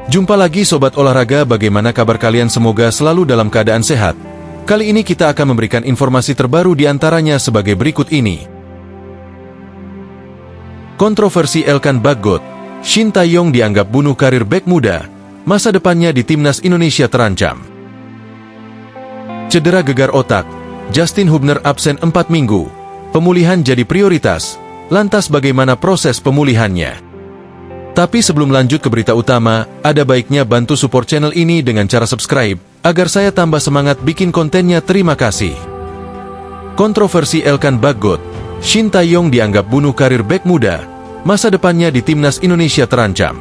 Jumpa lagi Sobat Olahraga, bagaimana kabar kalian? Semoga selalu dalam keadaan sehat. Kali ini kita akan memberikan informasi terbaru diantaranya sebagai berikut ini. Kontroversi Elkan Bagot, Shin Tae-yong dianggap bunuh karir bek muda, masa depannya di timnas Indonesia terancam. Cedera gegar otak, Justin Hubner absen 4 minggu, pemulihan jadi prioritas, lantas bagaimana proses pemulihannya? Tapi sebelum lanjut ke berita utama, ada baiknya bantu support channel ini dengan cara subscribe, agar saya tambah semangat bikin kontennya. Terima kasih. Kontroversi Elkan Bagot, Shin Tae-yong dianggap bunuh karir bek muda, masa depannya di timnas Indonesia terancam.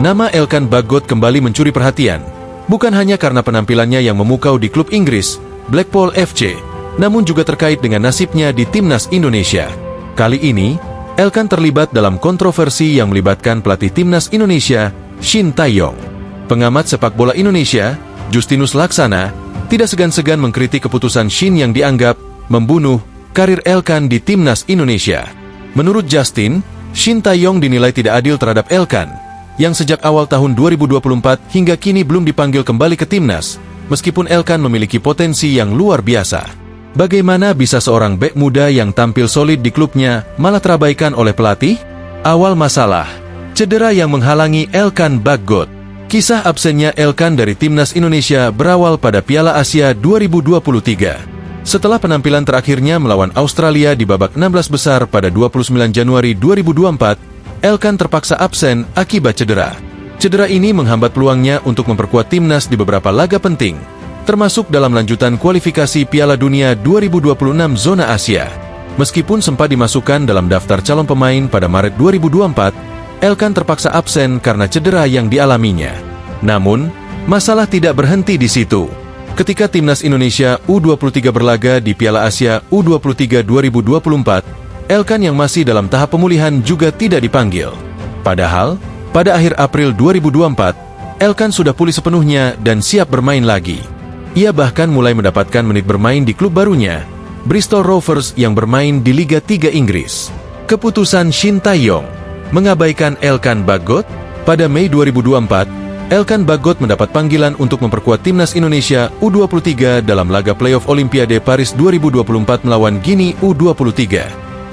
Nama Elkan Bagot kembali mencuri perhatian, bukan hanya karena penampilannya yang memukau di klub Inggris, Blackpool FC, namun juga terkait dengan nasibnya di timnas Indonesia. Kali ini, Elkan terlibat dalam kontroversi yang melibatkan pelatih timnas Indonesia, Shin Tae-yong. Pengamat sepak bola Indonesia, Justinus Laksana, tidak segan-segan mengkritik keputusan Shin yang dianggap membunuh karir Elkan di timnas Indonesia. Menurut Justin, Shin Tae-yong dinilai tidak adil terhadap Elkan, yang sejak awal tahun 2024 hingga kini belum dipanggil kembali ke timnas, meskipun Elkan memiliki potensi yang luar biasa. Bagaimana bisa seorang bek muda yang tampil solid di klubnya malah terabaikan oleh pelatih? Awal masalah, cedera yang menghalangi Elkan Bagot. Kisah absennya Elkan dari timnas Indonesia berawal pada Piala Asia 2023. Setelah penampilan terakhirnya melawan Australia di babak 16 besar pada 29 Januari 2024, Elkan terpaksa absen akibat cedera. Cedera ini menghambat peluangnya untuk memperkuat timnas di beberapa laga penting, termasuk dalam lanjutan kualifikasi Piala Dunia 2026 zona Asia. Meskipun sempat dimasukkan dalam daftar calon pemain pada Maret 2024, Elkan terpaksa absen karena cedera yang dialaminya. Namun, masalah tidak berhenti di situ. Ketika timnas Indonesia U23 berlaga di Piala Asia U23 2024, Elkan yang masih dalam tahap pemulihan juga tidak dipanggil. Padahal, pada akhir April 2024, Elkan sudah pulih sepenuhnya dan siap bermain lagi. Ia bahkan mulai mendapatkan menit bermain di klub barunya, Bristol Rovers yang bermain di Liga 3 Inggris. Keputusan Shin Tae-yong mengabaikan Elkan Bagot. Pada Mei 2024, Elkan Bagot mendapat panggilan untuk memperkuat timnas Indonesia U23 dalam laga playoff Olimpiade Paris 2024 melawan Guinea U23.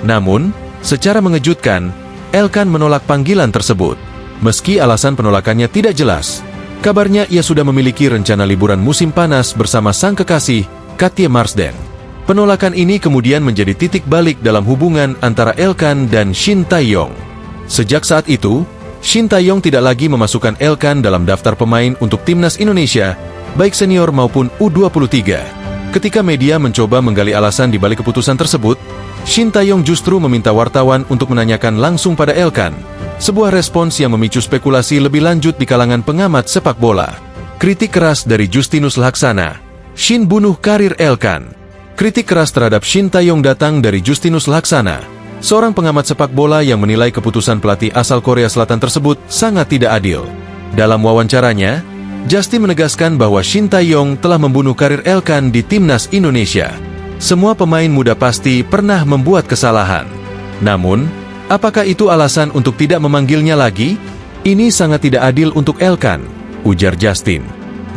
Namun, secara mengejutkan, Elkan menolak panggilan tersebut. Meski alasan penolakannya tidak jelas, kabarnya ia sudah memiliki rencana liburan musim panas bersama sang kekasih, Katja Marsden. Penolakan ini kemudian menjadi titik balik dalam hubungan antara Elkan dan Shin Tae-yong. Sejak saat itu, Shin Tae-yong tidak lagi memasukkan Elkan dalam daftar pemain untuk timnas Indonesia, baik senior maupun U23. Ketika media mencoba menggali alasan di balik keputusan tersebut, Shin Tae-yong justru meminta wartawan untuk menanyakan langsung pada Elkan. Sebuah respons yang memicu spekulasi lebih lanjut di kalangan pengamat sepak bola. Kritik keras dari Justinus Laksana, Shin bunuh karir Elkan. Kritik keras terhadap Shin Tae-yong datang dari Justinus Laksana, seorang pengamat sepak bola yang menilai keputusan pelatih asal Korea Selatan tersebut sangat tidak adil. Dalam wawancaranya, Justin menegaskan bahwa Shin Tae-yong telah membunuh karir Elkan di timnas Indonesia. Semua pemain muda pasti pernah membuat kesalahan. Namun, apakah itu alasan untuk tidak memanggilnya lagi? Ini sangat tidak adil untuk Elkan, ujar Justin.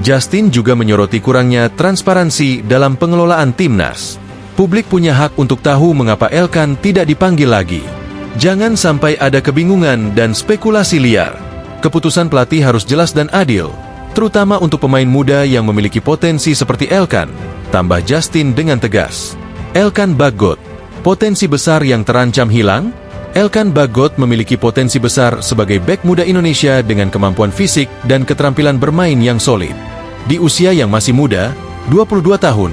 Justin juga menyoroti kurangnya transparansi dalam pengelolaan timnas. Publik punya hak untuk tahu mengapa Elkan tidak dipanggil lagi. Jangan sampai ada kebingungan dan spekulasi liar. Keputusan pelatih harus jelas dan adil, terutama untuk pemain muda yang memiliki potensi seperti Elkan, tambah Justin dengan tegas. Elkan Bagot, potensi besar yang terancam hilang? Elkan Bagot memiliki potensi besar sebagai bek muda Indonesia dengan kemampuan fisik dan keterampilan bermain yang solid. Di usia yang masih muda, 22 tahun,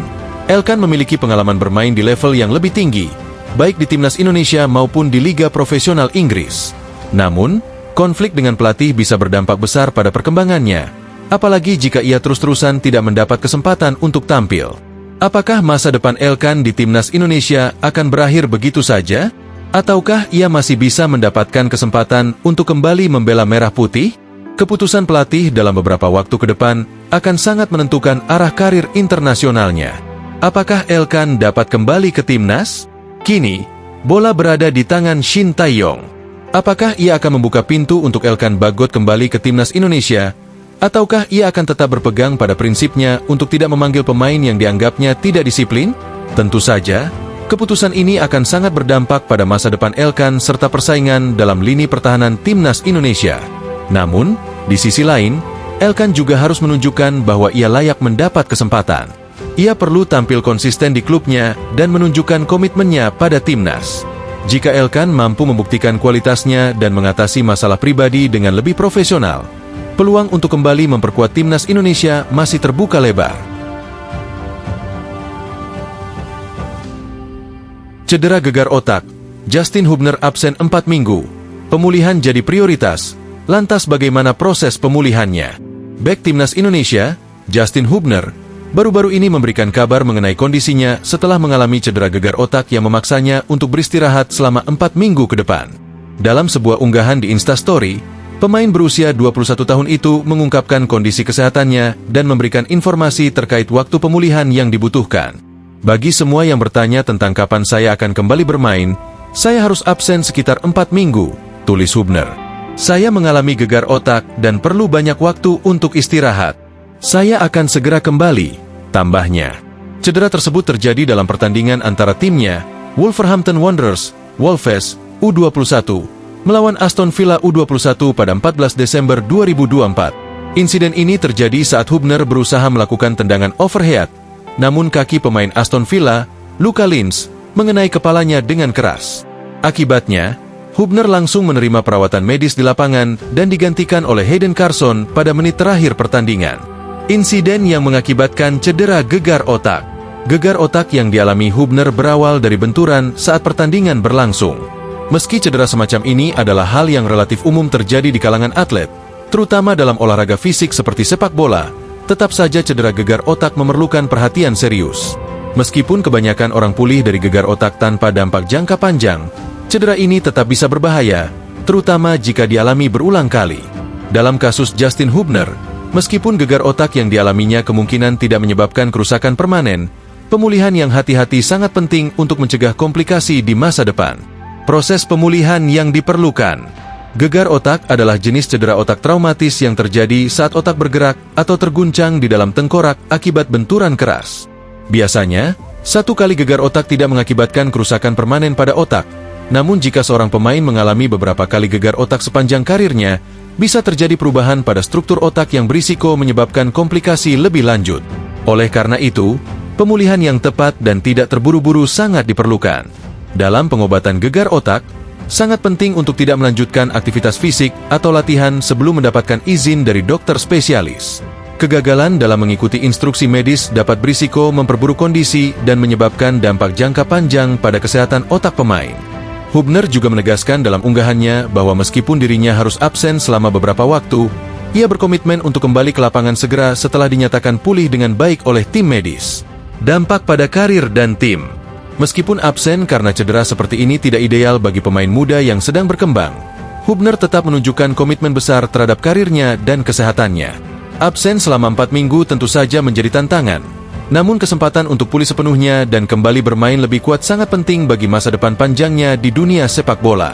Elkan memiliki pengalaman bermain di level yang lebih tinggi, baik di timnas Indonesia maupun di Liga Profesional Inggris. Namun, konflik dengan pelatih bisa berdampak besar pada perkembangannya, apalagi jika ia terus-terusan tidak mendapat kesempatan untuk tampil. Apakah masa depan Elkan di timnas Indonesia akan berakhir begitu saja? Ataukah ia masih bisa mendapatkan kesempatan untuk kembali membela merah putih? Keputusan pelatih dalam beberapa waktu ke depan akan sangat menentukan arah karir internasionalnya. Apakah Elkan dapat kembali ke timnas? Kini, bola berada di tangan Shin Tae-yong. Apakah ia akan membuka pintu untuk Elkan Bagot kembali ke timnas Indonesia, ataukah ia akan tetap berpegang pada prinsipnya untuk tidak memanggil pemain yang dianggapnya tidak disiplin? Tentu saja, keputusan ini akan sangat berdampak pada masa depan Elkan serta persaingan dalam lini pertahanan timnas Indonesia. Namun, di sisi lain, Elkan juga harus menunjukkan bahwa ia layak mendapat kesempatan. Ia perlu tampil konsisten di klubnya dan menunjukkan komitmennya pada timnas. Jika Elkan mampu membuktikan kualitasnya dan mengatasi masalah pribadi dengan lebih profesional, peluang untuk kembali memperkuat timnas Indonesia masih terbuka lebar. Cedera gegar otak, Justin Hubner absen 4 minggu. Pemulihan jadi prioritas. Lantas bagaimana proses pemulihannya? Bek timnas Indonesia, Justin Hubner, baru-baru ini memberikan kabar mengenai kondisinya setelah mengalami cedera gegar otak yang memaksanya untuk beristirahat selama 4 minggu ke depan. Dalam sebuah unggahan di Instastory, pemain berusia 21 tahun itu mengungkapkan kondisi kesehatannya dan memberikan informasi terkait waktu pemulihan yang dibutuhkan. Bagi semua yang bertanya tentang kapan saya akan kembali bermain, saya harus absen sekitar 4 minggu, tulis Hubner. Saya mengalami gegar otak dan perlu banyak waktu untuk istirahat. Saya akan segera kembali, tambahnya. Cedera tersebut terjadi dalam pertandingan antara timnya, Wolverhampton Wanderers, Wolves, U21, melawan Aston Villa U21 pada 14 Desember 2024. Insiden ini terjadi saat Hubner berusaha melakukan tendangan overhead, namun kaki pemain Aston Villa, Luka Linz, mengenai kepalanya dengan keras. Akibatnya, Hubner langsung menerima perawatan medis di lapangan dan digantikan oleh Hayden Carson pada menit terakhir pertandingan. Insiden yang mengakibatkan cedera gegar otak. Gegar otak yang dialami Hubner berawal dari benturan saat pertandingan berlangsung. Meski cedera semacam ini adalah hal yang relatif umum terjadi di kalangan atlet, terutama dalam olahraga fisik seperti sepak bola, tetap saja cedera gegar otak memerlukan perhatian serius. Meskipun kebanyakan orang pulih dari gegar otak tanpa dampak jangka panjang, cedera ini tetap bisa berbahaya, terutama jika dialami berulang kali. Dalam kasus Justin Hubner, meskipun gegar otak yang dialaminya kemungkinan tidak menyebabkan kerusakan permanen, pemulihan yang hati-hati sangat penting untuk mencegah komplikasi di masa depan. Proses pemulihan yang diperlukan. Gegar otak adalah jenis cedera otak traumatis yang terjadi saat otak bergerak atau terguncang di dalam tengkorak akibat benturan keras. Biasanya, satu kali gegar otak tidak mengakibatkan kerusakan permanen pada otak, namun jika seorang pemain mengalami beberapa kali gegar otak sepanjang karirnya, bisa terjadi perubahan pada struktur otak yang berisiko menyebabkan komplikasi lebih lanjut. Oleh karena itu, pemulihan yang tepat dan tidak terburu-buru sangat diperlukan. Dalam pengobatan gegar otak, sangat penting untuk tidak melanjutkan aktivitas fisik atau latihan sebelum mendapatkan izin dari dokter spesialis. Kegagalan dalam mengikuti instruksi medis dapat berisiko memperburuk kondisi dan menyebabkan dampak jangka panjang pada kesehatan otak pemain. Hubner juga menegaskan dalam unggahannya bahwa meskipun dirinya harus absen selama beberapa waktu, ia berkomitmen untuk kembali ke lapangan segera setelah dinyatakan pulih dengan baik oleh tim medis. Dampak pada karir dan tim. Meskipun absen karena cedera seperti ini tidak ideal bagi pemain muda yang sedang berkembang, Hubner tetap menunjukkan komitmen besar terhadap karirnya dan kesehatannya. Absen selama 4 minggu tentu saja menjadi tantangan, namun kesempatan untuk pulih sepenuhnya dan kembali bermain lebih kuat sangat penting bagi masa depan panjangnya di dunia sepak bola.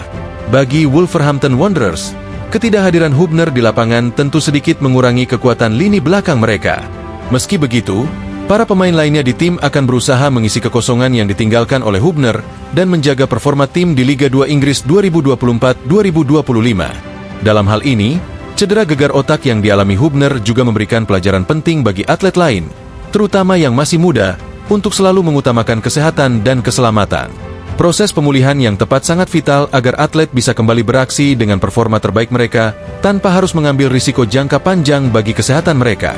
Bagi Wolverhampton Wanderers, ketidakhadiran Hubner di lapangan tentu sedikit mengurangi kekuatan lini belakang mereka. Meski begitu, para pemain lainnya di tim akan berusaha mengisi kekosongan yang ditinggalkan oleh Hubner dan menjaga performa tim di Liga 2 Inggris 2024-2025. Dalam hal ini, cedera gegar otak yang dialami Hubner juga memberikan pelajaran penting bagi atlet lain, terutama yang masih muda, untuk selalu mengutamakan kesehatan dan keselamatan. Proses pemulihan yang tepat sangat vital agar atlet bisa kembali beraksi dengan performa terbaik mereka tanpa harus mengambil risiko jangka panjang bagi kesehatan mereka.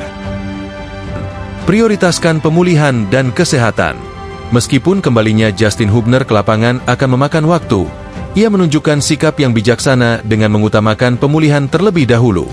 Prioritaskan pemulihan dan kesehatan. Meskipun kembalinya Justin Hubner ke lapangan akan memakan waktu, ia menunjukkan sikap yang bijaksana dengan mengutamakan pemulihan terlebih dahulu.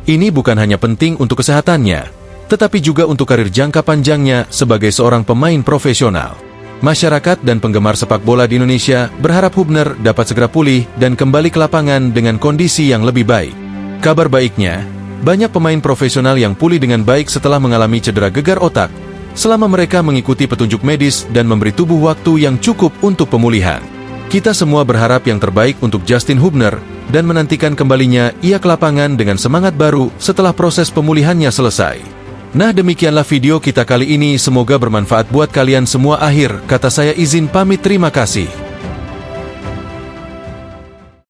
Ini bukan hanya penting untuk kesehatannya, tetapi juga untuk karir jangka panjangnya sebagai seorang pemain profesional. Masyarakat dan penggemar sepak bola di Indonesia berharap Hubner dapat segera pulih dan kembali ke lapangan dengan kondisi yang lebih baik. Kabar baiknya, banyak pemain profesional yang pulih dengan baik setelah mengalami cedera gegar otak, selama mereka mengikuti petunjuk medis dan memberi tubuh waktu yang cukup untuk pemulihan. Kita semua berharap yang terbaik untuk Justin Hubner dan menantikan kembalinya ia ke lapangan dengan semangat baru setelah proses pemulihannya selesai. Nah, demikianlah video kita kali ini, semoga bermanfaat buat kalian semua. Akhir kata saya izin pamit, terima kasih.